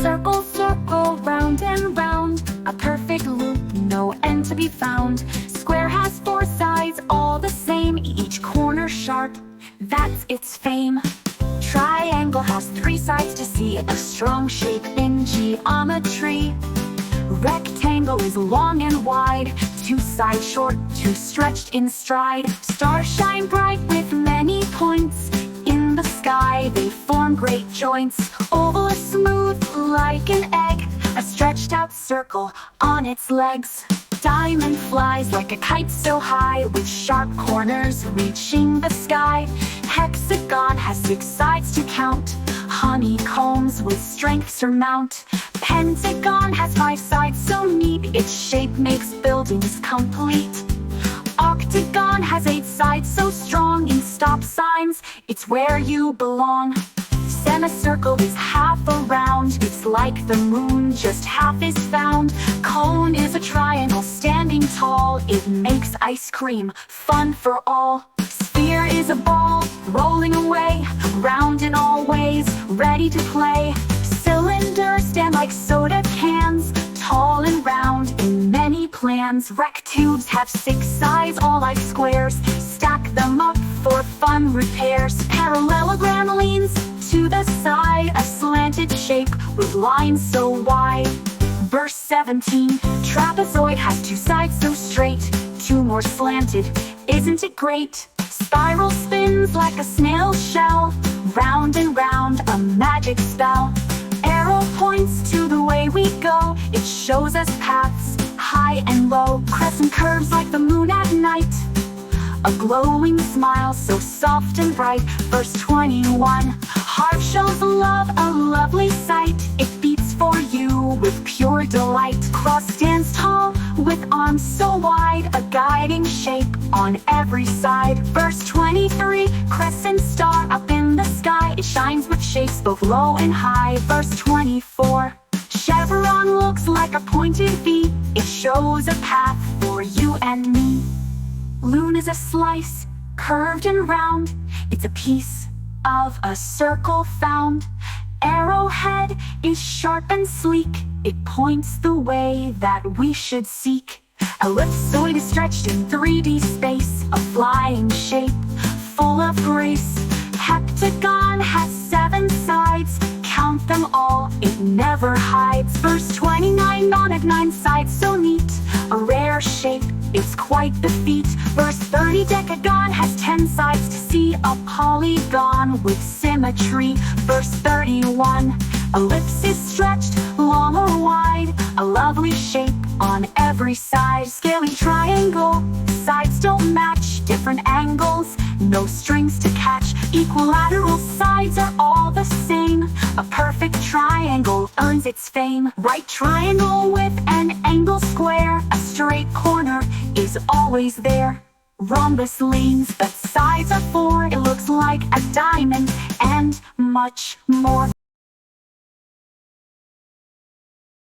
Circle, circle, round and round, a perfect loop, no end to be found. Square has four sides, all the same, each corner sharp, that's its fame. Triangle has three sides to see, a strong shape in geometry. Rectangle is long and wide, two sides short, two stretched in stride. Stars shine bright with many points, in the sky they form great joints. Oval is smooth like an egg, a stretched out circle on its legs. Diamond flies like a kite so high, with sharp corners reaching the sky. Hexagon has six sides to count, honeycombs with strength surmount. Pentagon has five sides so neat, its shape makes buildings complete. Octagon has eight sides so strong, in stop signs, it's where you belong. Semicircle is half around, it's like the moon, just half is found. Cone is a triangle standing tall, it makes ice cream fun for all. Sphere is a ball rolling away, round in all ways, ready to play. Cylinders stand like soda cans, tall and round in many plans. Rectangles have six sides, all like squares, stack them up for fun repairs. Parallelogram leans to the side, a slanted shape with lines so wide. Verse 17, trapezoid has two sides so straight, two more slanted, isn't it great? Spiral spins like a snail shell, round and round, a magic spell. Arrow points to the way we go, it shows us paths, high and low. Crescent curves like the moon at night, a glowing smile so soft and bright. Verse 21, heart shows love, a lovely sight, it beats for you with pure delight. Cross stands tall with arms so wide, a guiding shape on every side. Verse 23, crescent star up in the sky, it shines with shapes both low and high. Verse 24, chevron looks like a pointed V, it shows a path for you and me. Lune is a slice, curved and round, it's a piece of a circle found. Arrowhead is sharp and sleek, it points the way that we should seek. Ellipsoid is stretched in 3D space, a flying shape full of grace. Heptagon has seven sides, count them all, it never hides. Verse 29, non at nine sides so neat, a rare shape, it's quite the feat. Verse 30, decagon has 10 sides to see, a polygon with symmetry. Verse 31, ellipse is stretched long or wide, a lovely shape on every side. Scaly triangle, sides don't match, different angles, no strings to catch. Equilateral sides are all the same, a perfect triangle earns its fame. Right triangle with an angle square, a straight corner is always there. Rhombus leans, but sides are four, it looks like a diamond, and much more.